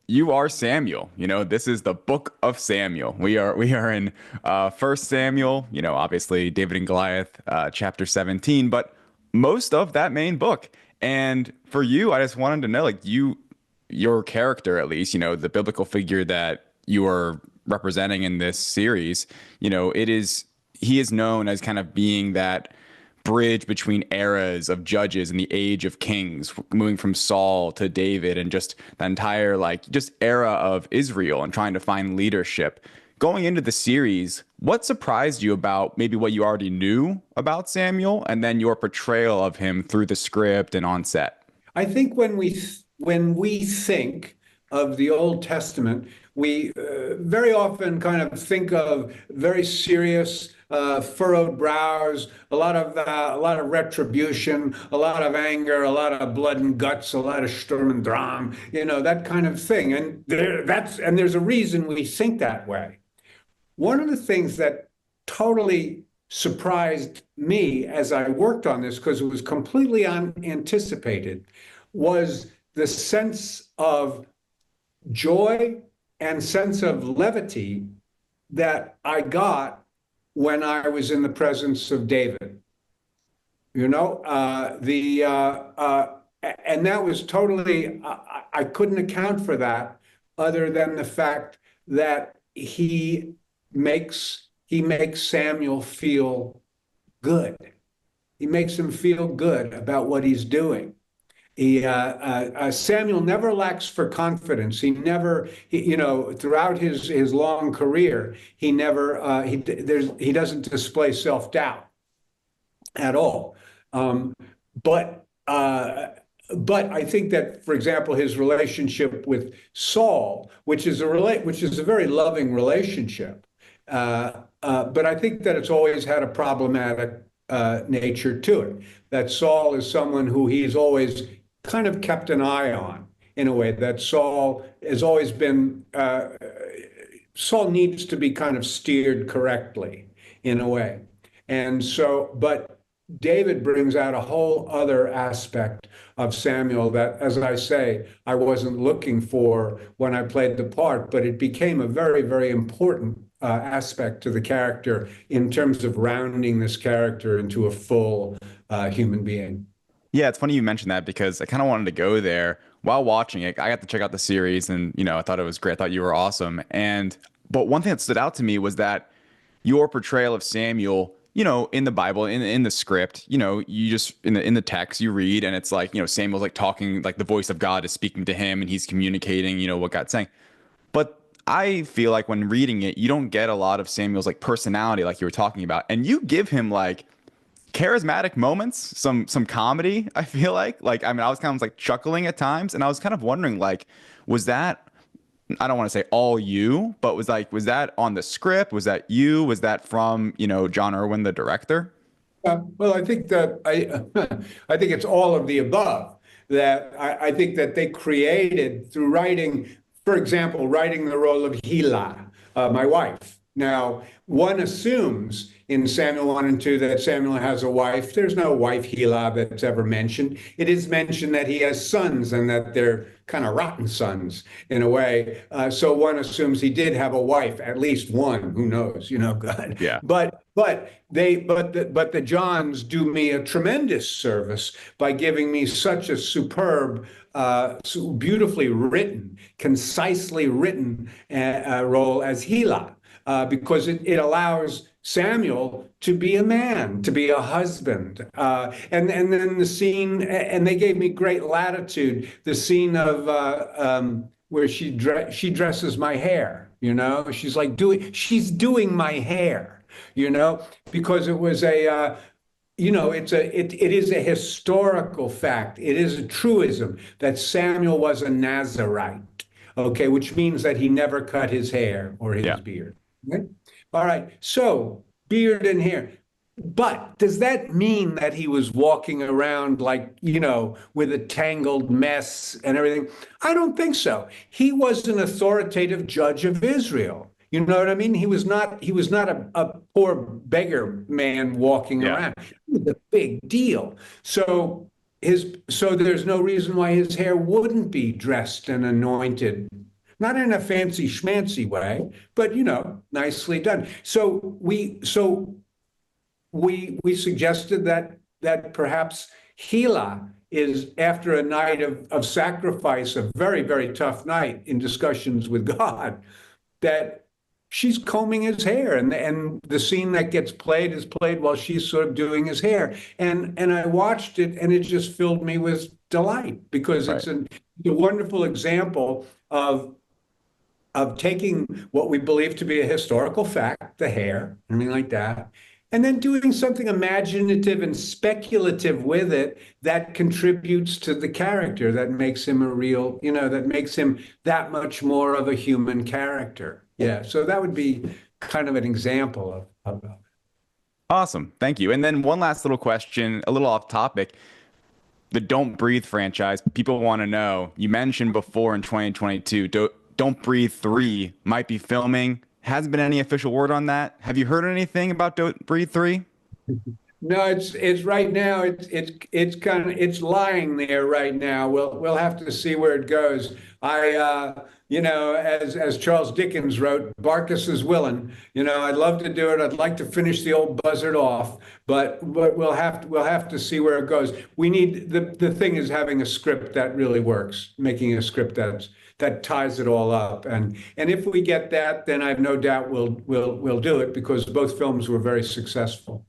you are Samuel. This is the book of Samuel. We are in First Samuel. Obviously David and Goliath, chapter 17, but most of that main book. And for you, I just wanted to know, like your character, at least, the biblical figure that you are representing in this series. He is known as kind of being that bridge between eras of judges and the age of kings, moving from Saul to David and just the entire like just era of Israel and trying to find leadership. Going into the series, what surprised you about maybe what you already knew about Samuel and then your portrayal of him through the script and on set? I think when we think of the Old Testament, we very often kind of think of very serious, furrowed brows, a lot of retribution, a lot of anger, a lot of blood and guts, a lot of Sturm und Drang, that kind of thing. And there's a reason we think that way. One of the things that totally surprised me as I worked on this, because it was completely unanticipated, was the sense of joy and sense of levity that I got when I was in the presence of David. And that was totally, I couldn't account for that other than the fact that he makes Samuel feel good. He makes him feel good about what he's doing. Samuel never lacks for confidence. Throughout his long career, he doesn't display self-doubt at all. But I think that, for example, his relationship with Saul, which is a very loving relationship, but I think that it's always had a problematic nature to it. That Saul is someone who he's always kind of kept an eye on, in a way that Saul has always been. Saul needs to be kind of steered correctly, in a way, and so, but David brings out a whole other aspect of Samuel that, as I say, I wasn't looking for when I played the part, but it became a very, very important aspect to the character in terms of rounding this character into a full human being. Yeah, it's funny you mentioned that because I kind of wanted to go there while watching it. I got to check out the series and, I thought it was great. I thought you were awesome. But one thing that stood out to me was that your portrayal of Samuel, in the Bible, in the script, you just in the text you read and it's like, Samuel's like talking, like the voice of God is speaking to him and he's communicating, what God's saying. But I feel like when reading it, you don't get a lot of Samuel's like personality like you were talking about. And you give him like charismatic moments, some comedy, I feel like. Like, I mean, I was kind of like chuckling at times and I was kind of wondering like, was that, I don't want to say all you, but was that on the script? Was that you? Was that from, John Irwin, the director? Well, I think that I think it's all of the above. That I think that they created through writing, for example, writing the role of Hila, my wife. Now, one assumes in Samuel 1 and 2 that Samuel has a wife. There's no wife Hela that's ever mentioned. It is mentioned that he has sons and that they're kind of rotten sons in a way. So one assumes he did have a wife, at least one. Who knows? God. Yeah. But the Johns do me a tremendous service by giving me such a superb, so beautifully written, concisely written role as Hela. Because it allows Samuel to be a man, to be a husband. And then the scene, and they gave me great latitude, the scene of where she dresses my hair, she's doing my hair, because it was it is a historical fact. It is a truism that Samuel was a Nazarite, okay, which means that he never cut his hair or his Yeah. beard. Okay? All right. So beard and hair. But does that mean that he was walking around like, with a tangled mess and everything? I don't think so. He was an authoritative judge of Israel. You know what I mean? He was not a poor beggar man walking Yeah. around. It was a big deal. So there's no reason why his hair wouldn't be dressed and anointed not in a fancy schmancy way, but nicely done. So we suggested that perhaps Gila is, after a night of sacrifice, a very, very tough night in discussions with God, that she's combing his hair, and the scene that gets played is played while she's sort of doing his hair. And I watched it, and it just filled me with delight, because Right. it's a wonderful example of taking what we believe to be a historical fact, the hair, I mean, like that, and then doing something imaginative and speculative with it that contributes to the character, that makes him a real, that makes him that much more of a human character. Yeah. So that would be kind of an example of Awesome. Thank you. And then one last little question, a little off topic. The Don't Breathe franchise, people want to know, you mentioned before in 2022, Don't Breathe 3 might be filming. Hasn't been any official word on that. Have you heard anything about Don't Breathe 3? No, it's right now. It's lying there right now. We'll have to see where it goes. As Charles Dickens wrote, Barkus is willing. I'd love to do it. I'd like to finish the old buzzard off, but we'll have to see where it goes. We need the thing is having a script that really works, making a script that ties it all up. And if we get that, then I have no doubt we'll do it, because both films were very successful.